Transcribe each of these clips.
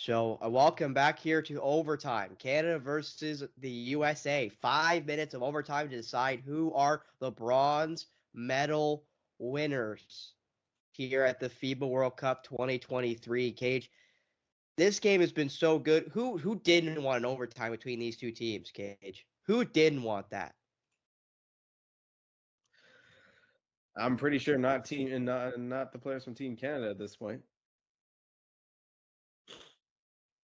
So, welcome back here to overtime. Canada versus the USA. 5 minutes of overtime to decide who are the bronze medal winners here at the FIBA World Cup 2023. Cage, this game has been so good. Who didn't want an overtime between these two teams, Cage? Who didn't want that? I'm pretty sure not team and not the players from Team Canada at this point.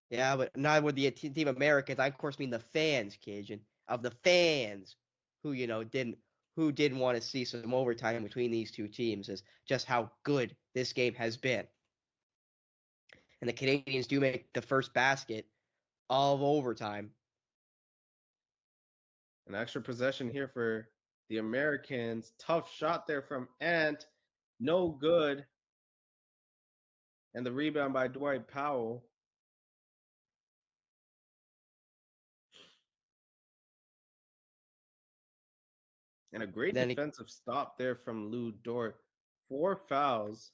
Yeah, but not with the Team Americans. I of course mean the fans, Cajun, of the fans who didn't want to see some overtime between these two teams is just how good this game has been. And the Canadians do make the first basket of overtime. An extra possession here for the Americans. Tough shot there from Ant. No good. And the rebound by Dwight Powell. And a great Then defensive stop there from Lou Dort. 4 fouls.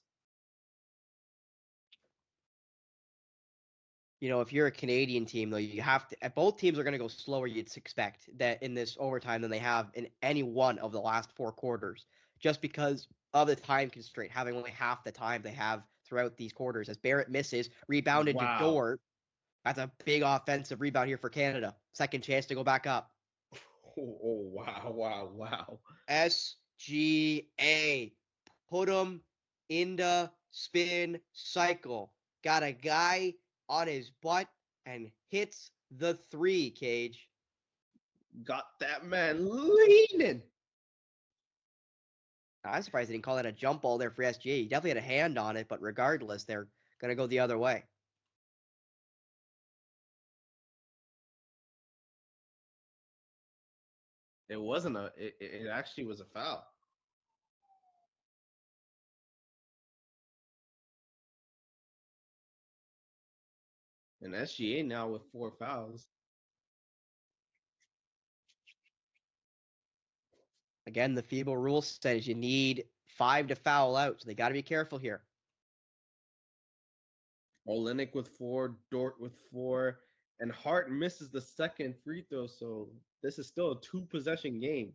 if you're a Canadian team, though, you have to. Both teams are going to go slower. You'd expect that in this overtime than they have in any one of the last four quarters, just because of the time constraint, having only half the time they have throughout these quarters. As Barrett misses, rebounded to Wow. Dort. That's a big offensive rebound here for Canada. Second chance to go back up. Oh, wow. SGA. Put him in the spin cycle. Got a guy on his butt and hits the three, Cage. Got that man leaning. I'm surprised they didn't call that a jump ball there for SGA. He definitely had a hand on it, but regardless, they're going to go the other way. It wasn't it actually was a foul. And SGA now with 4 fouls. Again, the FIBA rule says you need 5 to foul out, so they got to be careful here. Olenek with 4, Dort with 4, and Hart misses the second free throw, so this is still a 2-possession game.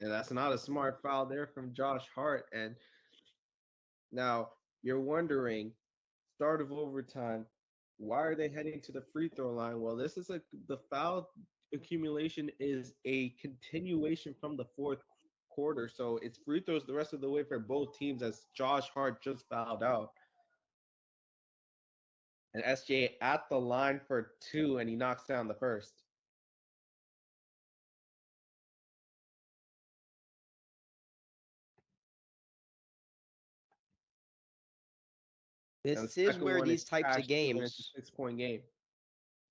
And that's not a smart foul there from Josh Hart. And now you're wondering, start of overtime, why are they heading to the free throw line? Well, the foul accumulation is a continuation from the fourth quarter. So it's free throws the rest of the way for both teams as Josh Hart just fouled out. And SJ at the line for 2, and he knocks down the first. This is where these types of games. It's a 6-point game.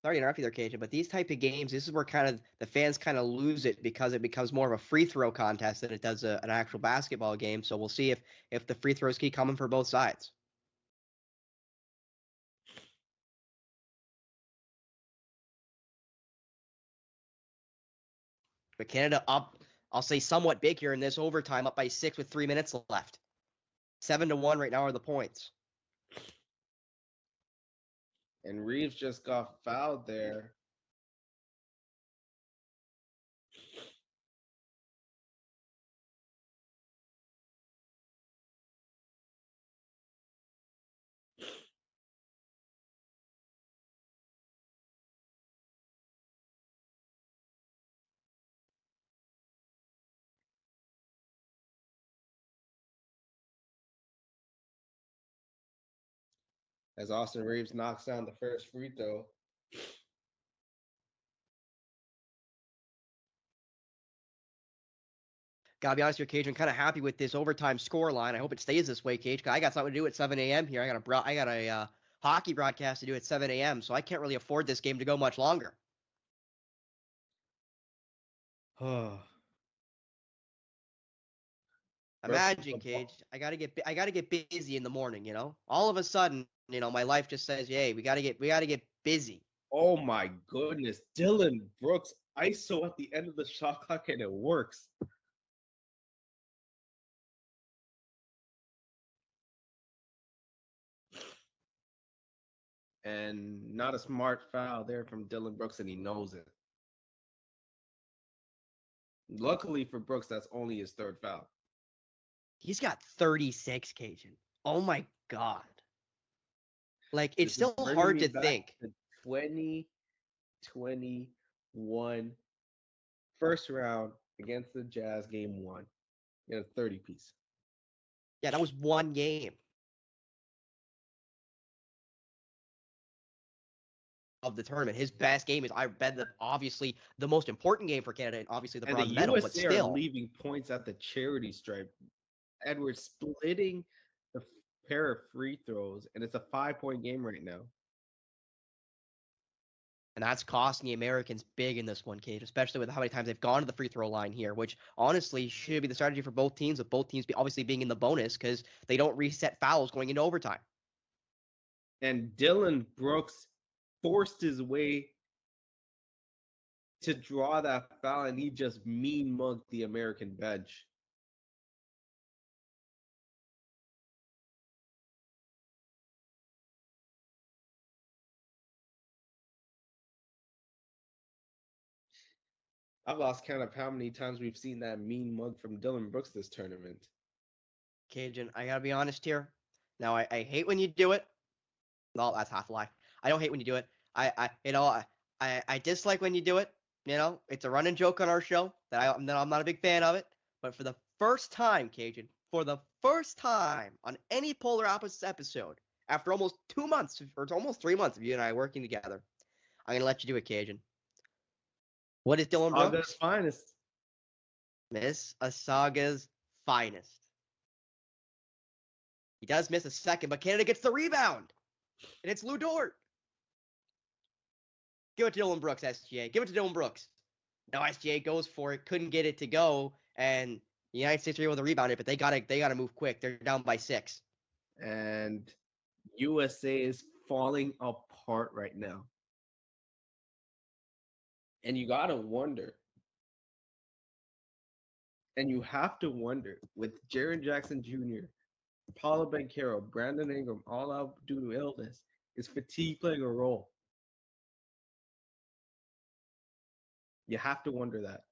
Sorry to interrupt you there, Cajun, but these type of games, this is where kind of the fans kind of lose it because it becomes more of a free throw contest than it does an actual basketball game. So we'll see if the free throws keep coming for both sides. But Canada up, I'll say somewhat big here in this overtime, up by 6 with 3 minutes left. 7-1 right now are the points. And Reeves just got fouled there. As Austin Reeves knocks down the first free throw. Gotta be honest with you, Cage. I'm kind of happy with this overtime score line. I hope it stays this way, Cage. Cause I got something to do at 7 a.m. here. I got a hockey broadcast to do at 7 a.m. So I can't really afford this game to go much longer. Imagine, Cage. I gotta get busy in the morning. All of a sudden, my life just says, "Hey, we gotta get busy." Oh my goodness. Dylan Brooks ISO at the end of the shot clock and it works. And not a smart foul there from Dylan Brooks, and he knows it. Luckily for Brooks, that's only his third foul. He's got 36, Cajun. Oh my God. Like, it's This is still bringing hard me to back think. to 2021 first round against the Jazz game one. You had a 30 piece. Yeah, that was one game of the tournament. His best game is, I bet, obviously the most important game for Canada, and obviously the And the bronze medal, but USA are still. leaving points at the charity stripe. Edwards splitting the pair of free throws, and it's a 5-point game right now. And that's costing the Americans big in this one, Cage, especially with how many times they've gone to the free throw line here, which honestly should be the strategy for both teams, with both teams obviously being in the bonus because they don't reset fouls going into overtime. And Dylan Brooks forced his way to draw that foul, and he just mean mugged the American bench. I've lost count of how many times we've seen that mean mug from Dylan Brooks this tournament. Cajun, I gotta be honest here. Now, I hate when you do it. No, that's half a lie. I don't hate when you do it. I dislike when you do it. It's a running joke on our show that I'm not a big fan of it. But for the first time, Cajun, for the first time on any Polar Opposites episode, after almost 2 months, or it's almost 3 months of you and I working together, I'm gonna let you do it, Cajun. What is Dylan August Brooks? finest. Miss Asaga's finest. He does miss a second, but Canada gets the rebound. And it's Lou Dort. Give it to Dylan Brooks, SGA. Give it to Dylan Brooks. No, SGA goes for it. Couldn't get it to go. And the United States were able to rebound it, but they gotta move quick. They're down by 6. And USA is falling apart right now. And you gotta wonder. And you have to wonder with Jaren Jackson Jr., Paulo Banchero, Brandon Ingram all out due to illness. Is fatigue playing a role? You have to wonder that.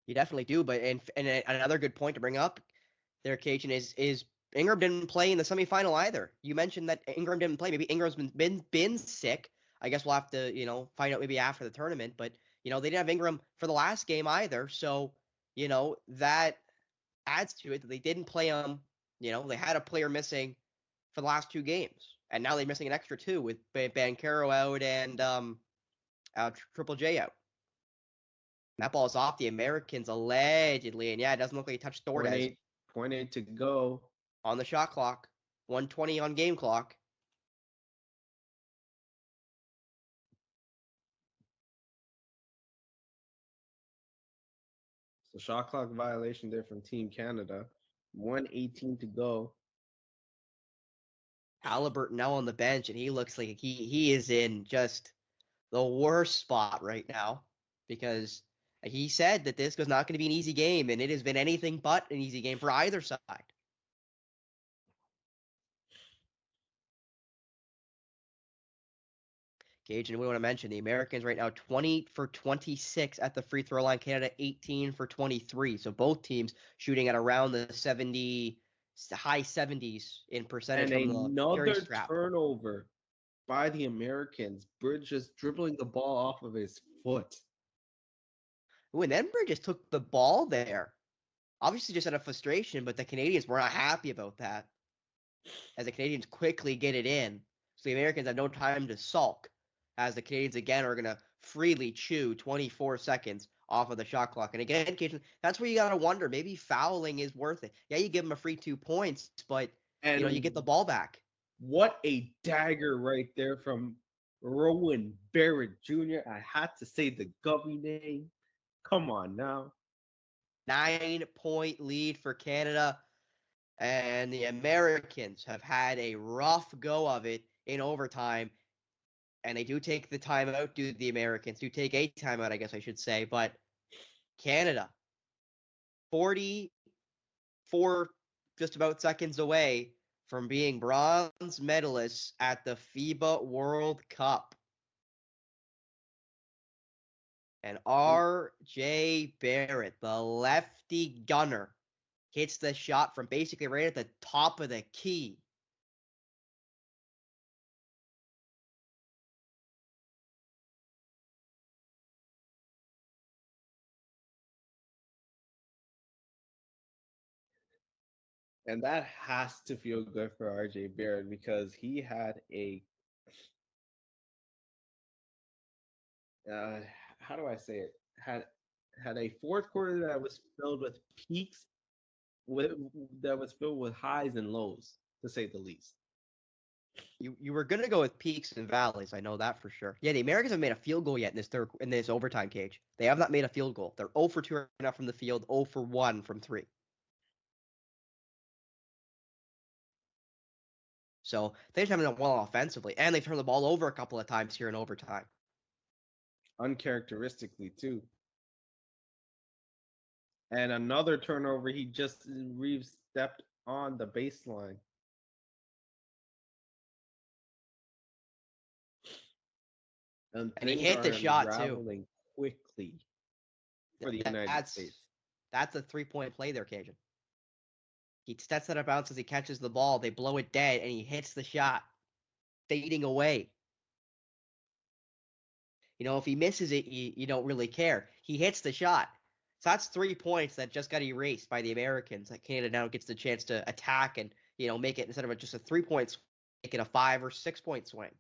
You definitely do. But and another good point to bring up there, Cajun, is Ingram didn't play in the semifinal either. You mentioned that Ingram didn't play. Maybe Ingram's been sick. I guess we'll have to find out maybe after the tournament. But they didn't have Ingram for the last game either. So that adds to it that they didn't play him. They had a player missing for the last 2 games, and now they're missing an extra 2 with Banchero out and Triple J out. That ball is off the Americans allegedly, and yeah, it doesn't look like he touched Thornez. Point eight to go On the shot clock, 1:20 on game clock. So shot clock violation there from Team Canada. 1:18 to go. Halliburton now on the bench, and he looks like he is in just the worst spot right now because he said that this was not going to be an easy game, and it has been anything but an easy game for either side. Gage, and we want to mention the Americans right now 20 for 26 at the free throw line. Canada 18 for 23. So both teams shooting at around the high 70s in percentage And from the another carry strap. turnover by the Americans. Bridges dribbling the ball off of his foot. Ooh, and then Bridges took the ball there. Obviously just out of frustration, but the Canadians were not happy about that. As the Canadians quickly get it in. So the Americans have no time to sulk. As the Canadians again are going to freely chew 24 seconds off of the shot clock. And again, that's where you got to wonder. Maybe fouling is worth it. Yeah, you give them a free 2 points, but you get the ball back. What a dagger right there from Rowan Barrett Jr. I had to say the Govey name. Come on now. 9-point lead for Canada. And the Americans have had a rough go of it in overtime. And they do take the timeout, the Americans do take a timeout, I guess I should say. But Canada, 44 just about seconds away from being bronze medalists at the FIBA World Cup. And R.J. Barrett, the lefty gunner, hits the shot from basically right at the top of the key. And that has to feel good for RJ Barrett because he had a uh, how do I say it? Had a fourth quarter that was filled with peaks, with that was filled with highs and lows, to say the least. You were gonna go with peaks and valleys, I know that for sure. Yeah, the Americans haven't made a field goal yet in this overtime cage. They have not made a field goal. They're 0 for 2 right now from the field, 0 for 1 from 3. So they've haven't done well offensively, and they've turned the ball over a couple of times here in overtime. Uncharacteristically too. And another turnover, he just Reeves stepped on the baseline. And And he things hit the are shot too. unraveling quickly for the United States. That's a 3-point play there, Kajan. He steps out of bounds as he catches the ball. They blow it dead, and he hits the shot, fading away. You know, if he misses it, you don't really care. He hits the shot. So that's 3 points that just got erased by the Americans. That Canada now gets the chance to attack and, make it instead of just a 3-point swing, make it a 5 or 6-point swing.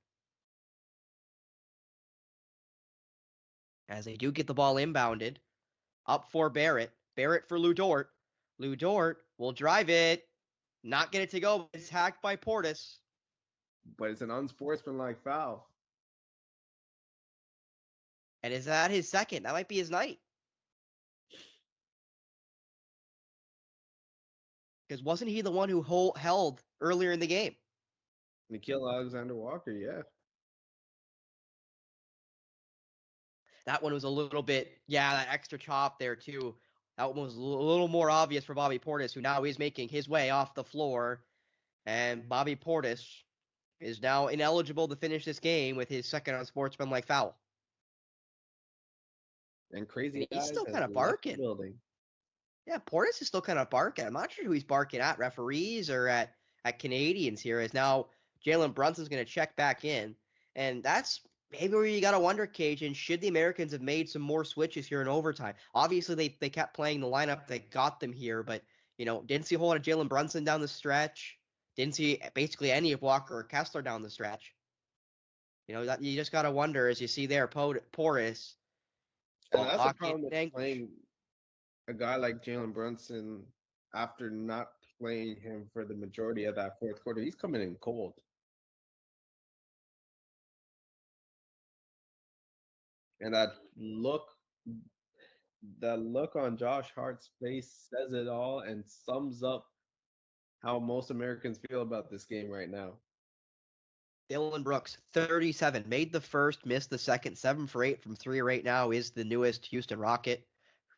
As they do get the ball inbounded, up for Barrett. Barrett for Lou Dort. Lou Dort will drive it. Not get it to go. It's hacked by Portis. But it's an unsportsmanlike foul. And is that his second? That might be his night. Because wasn't he the one who held earlier in the game? Nickeil Alexander-Walker, yeah. That one was a little bit, that extra chop there too. That one was a little more obvious for Bobby Portis, who now is making his way off the floor. And Bobby Portis is now ineligible to finish this game with his second unsportsmanlike foul. And Crazy And he's Eyes still has kind of left the barking. building. Yeah, Portis is still kind of barking. I'm not sure who he's barking at, referees or at Canadians here, as now Jalen Brunson's going to check back in. And that's maybe where you got to wonder, Cajun, should the Americans have made some more switches here in overtime? Obviously, they kept playing the lineup that got them here, but, didn't see a whole lot of Jalen Brunson down the stretch. Didn't see basically any of Walker or Kessler down the stretch. That you just got to wonder, as you see there, Portis. And that's a problem with playing a guy like Jalen Brunson after not playing him for the majority of that fourth quarter. He's coming in cold. And that look on Josh Hart's face says it all and sums up how most Americans feel about this game right now. Dillon Brooks, 37, made the first, missed the second, 7 for 8 from 3 right now, is the newest Houston Rocket.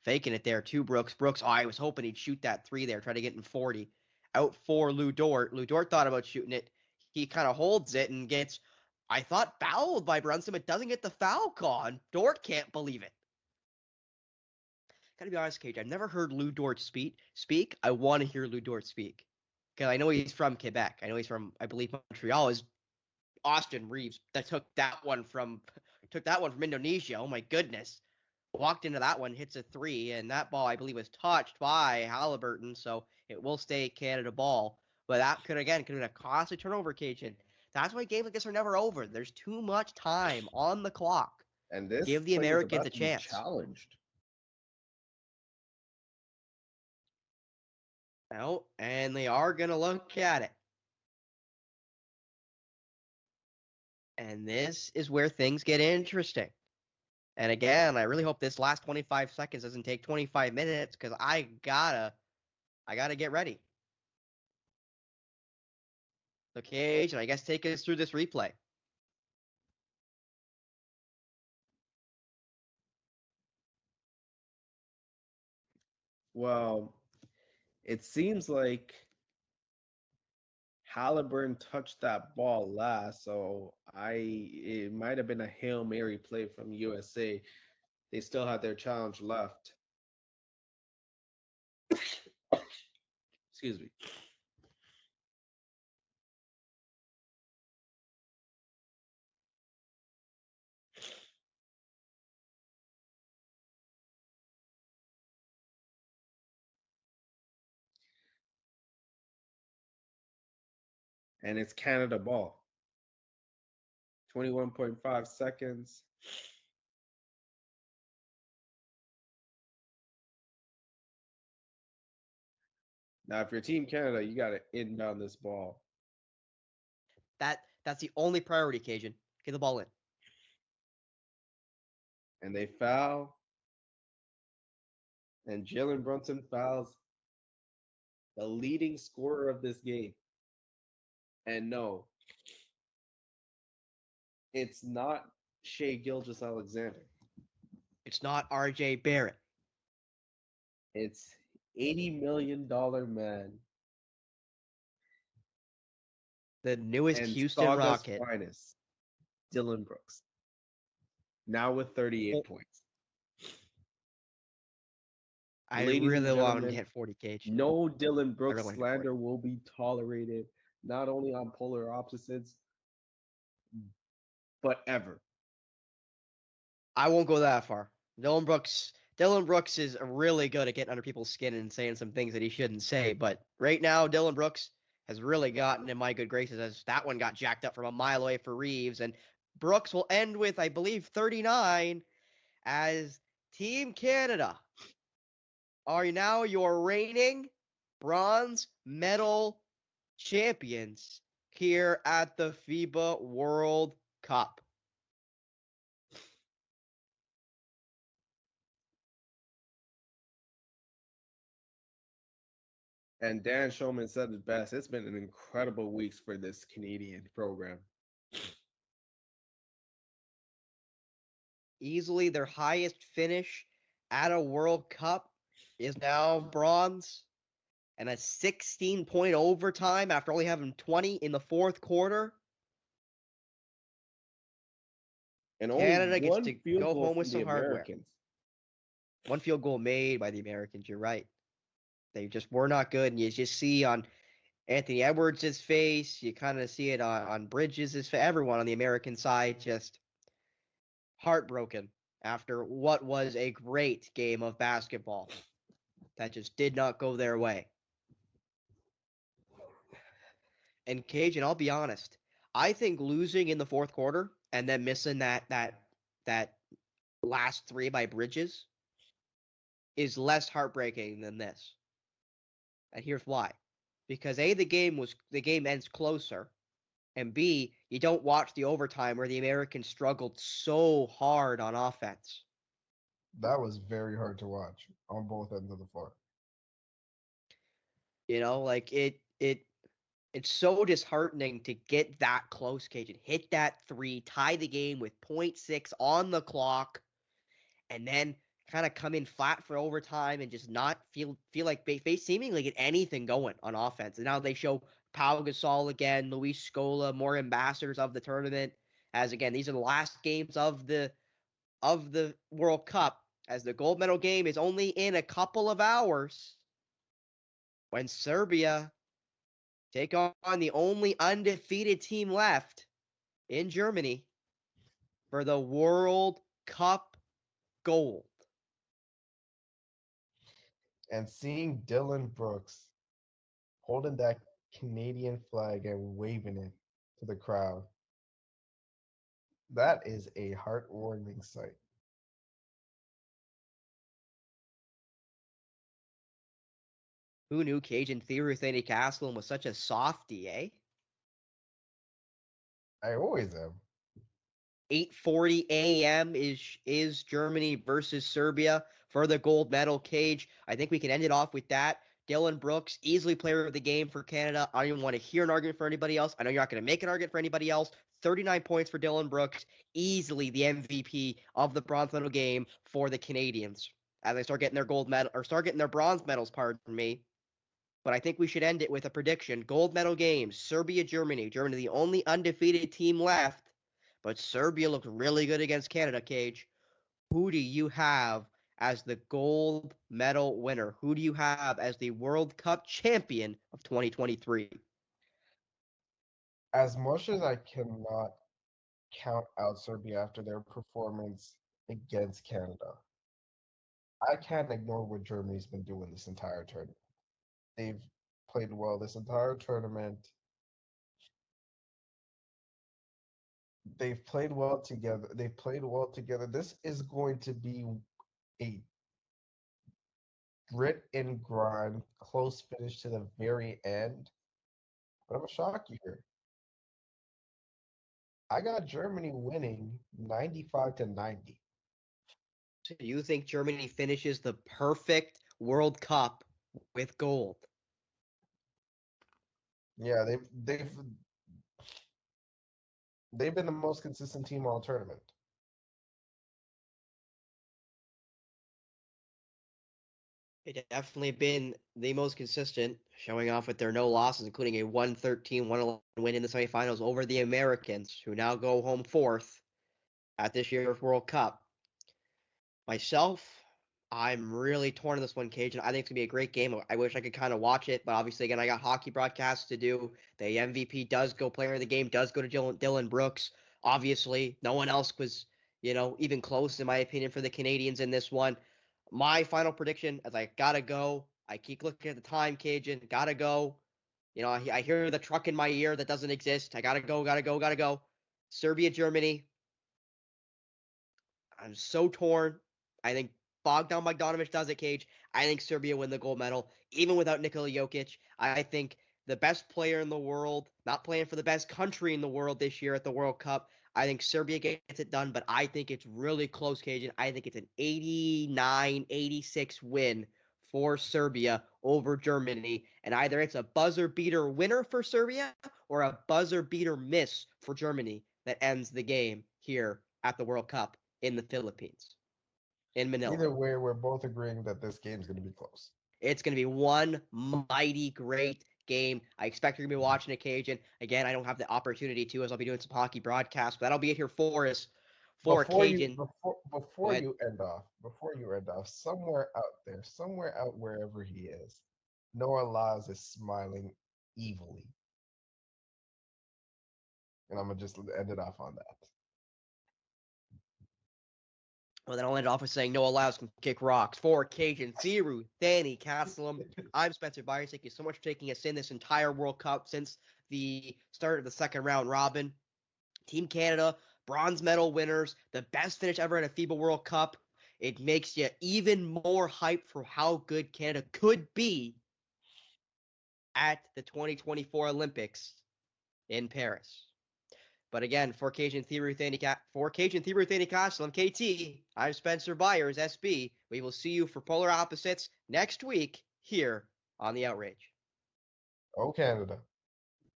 Faking it there to Brooks. I was hoping he'd shoot that 3 there, try to get in 40. Out for Lou Dort. Lou Dort thought about shooting it. He kind of holds it and gets, I thought, fouled by Brunson, but doesn't get the foul call. And Dort can't believe it. Gotta be honest, Cage, I've never heard Lou Dort speak. I want to hear Lou Dort speak. Because I know he's from Quebec. I know he's from, I believe, Montreal. Is Austin Reeves that took that one from Indonesia. Oh my goodness. Walked into that one, hits a 3, and that ball I believe was touched by Halliburton, so it will stay Canada ball. But that could have been a costly turnover, Cajun. That's why games like this are never over. There's too much time on the clock. And this give the Americans a chance. Challenged. Oh, and they are gonna look at it. And this is where things get interesting. And again, I really hope this last 25 seconds doesn't take 25 minutes because I gotta get ready. So Cage, and I guess take us through this replay. Well, it seems like Halliburton touched that ball last, so it might have been a Hail Mary play from USA. They still had their challenge left. Excuse me. And it's Canada ball. 21.5 seconds. Now, if you're Team Canada, you got to inbound this ball. That's the only priority, Cajun. Get the ball in. And they foul. And Jalen Brunson fouls the leading scorer of this game. And no, it's not Shea Gilgeous-Alexander. It's not R.J. Barrett. It's $80 million man. The newest And Houston Saga's Rocket. finest, Dylan Brooks. Now with 38 points. I Ladies and really want him to gentlemen, hit 40, Cage. no Dylan Brooks really want him to hit 40. slander will be tolerated, not only on polar opposites, but ever. I won't go that far. Dylan Brooks is really good at getting under people's skin and saying some things that he shouldn't say. But right now, Dylan Brooks has really gotten in my good graces as that one got jacked up from a mile away for Reeves. And Brooks will end with, I believe, 39 as Team Canada are now your reigning bronze medal champions here at the FIBA World Cup. And Dan Shulman said it best. It's been an incredible weeks for this Canadian program. Easily their highest finish at a World Cup is now bronze. And a 16-point overtime after only having 20 in the fourth quarter. And Canada only gets one to field go goal home from with the some hardware. Americans. One field goal made by the Americans, you're right. They just were not good. And you just see on Anthony Edwards' face, you kind of see it on Bridges' face, everyone on the American side just heartbroken after what was a great game of basketball that just did not go their way. And Cajun, I'll be honest, I think losing in the fourth quarter and then missing that last three by Bridges is less heartbreaking than this. And here's why. Because A, the game ends closer, and B, you don't watch the overtime where the Americans struggled so hard on offense. That was very hard to watch on both ends of the floor. You know, like it's so disheartening to get that close, Cajun. Hit that three, tie the game with 0.6 on the clock, and then kind of come in flat for overtime and just not feel like they seemingly get anything going on offense. And now they show Pau Gasol again, Luis Scola, more ambassadors of the tournament. As again, these are the last games of the World Cup, as the gold medal game is only in a couple of hours when Serbia take on the only undefeated team left in Germany for the World Cup gold. And seeing Dylan Brooks holding that Canadian flag and waving it to the crowd, that is a heartwarming sight. Who knew Cajun Theory Castle was such a softie, eh? I always am. 8:40 a.m. is Germany versus Serbia for the gold medal, Cage. I think we can end it off with that. Dylan Brooks, easily player of the game for Canada. I don't even want to hear an argument for anybody else. I know you're not going to make an argument for anybody else. 39 points for Dylan Brooks, easily the MVP of the bronze medal game for the Canadians. As they start getting their gold medal or start getting their bronze medals, pardon me. But I think we should end it with a prediction. Gold medal games, Serbia, Germany. Germany, the only undefeated team left. But Serbia looked really good against Canada, Cage. Who do you have as the gold medal winner? Who do you have as the World Cup champion of 2023? As much as I cannot count out Serbia after their performance against Canada, I can't ignore what Germany's been doing this entire tournament. They've played well this entire tournament. They've played well together. They've played well together. This is going to be a grit and grind, close finish to the very end. But I'm gonna shock you here. I got Germany winning 95 to 90. Do you think Germany finishes the perfect World Cup with gold? Yeah, they've been the most consistent team all tournament. It definitely been the most consistent, showing off with their no losses, including a 113 111 win in the semifinals over the Americans, who now go home fourth at this year's World Cup. Myself, I'm really torn on this one, Cage, and I think it's going to be a great game. I wish I could kind of watch it, but obviously, again, I got hockey broadcasts to do. The MVP does go player of the game, does go to Dylan Brooks. Obviously, no one else was, even close, in my opinion, for the Canadians in this one. My final prediction, as I got to go, I keep looking at the time, Cajun, got to go. I hear the truck in my ear that doesn't exist. I got to go, got to go, got to go. Serbia, Germany. I'm so torn. I think Bogdan Bogdanovic does it, Cage. I think Serbia win the gold medal, even without Nikola Jokic. I think the best player in the world, not playing for the best country in the world this year at the World Cup. I think Serbia gets it done, but I think it's really close, Cajun. I think it's an 89-86 win for Serbia over Germany. And either it's a buzzer beater winner for Serbia or a buzzer beater miss for Germany that ends the game here at the World Cup in the Philippines, in Manila. Either way, we're both agreeing that this game's going to be close. It's going to be one mighty great game. I expect you're going to be watching it, Cajun. Again, I don't have the opportunity to, as I'll be doing some hockey broadcasts, but that'll be it here for us. For Cajun. Before you end off, somewhere out there, somewhere out wherever he is, Noah Lyles is smiling evilly. And I'm gonna just end it off on that. Well, then I'll end it off with saying Noah Lyles can kick rocks. For Cajun, Thiru, Danny, Castelum, I'm Spencer Byers. Thank you so much for taking us in this entire World Cup since the start of the second round robin. Team Canada, bronze medal winners, the best finish ever in a FIBA World Cup. It makes you even more hyped for how good Canada could be at the 2024 Olympics in Paris. But again, for Kajan Thiru Castle, I'm KT. I'm Spencer Byers, SB. We will see you for Polar Opposites next week here on The Outrage. Oh, Canada.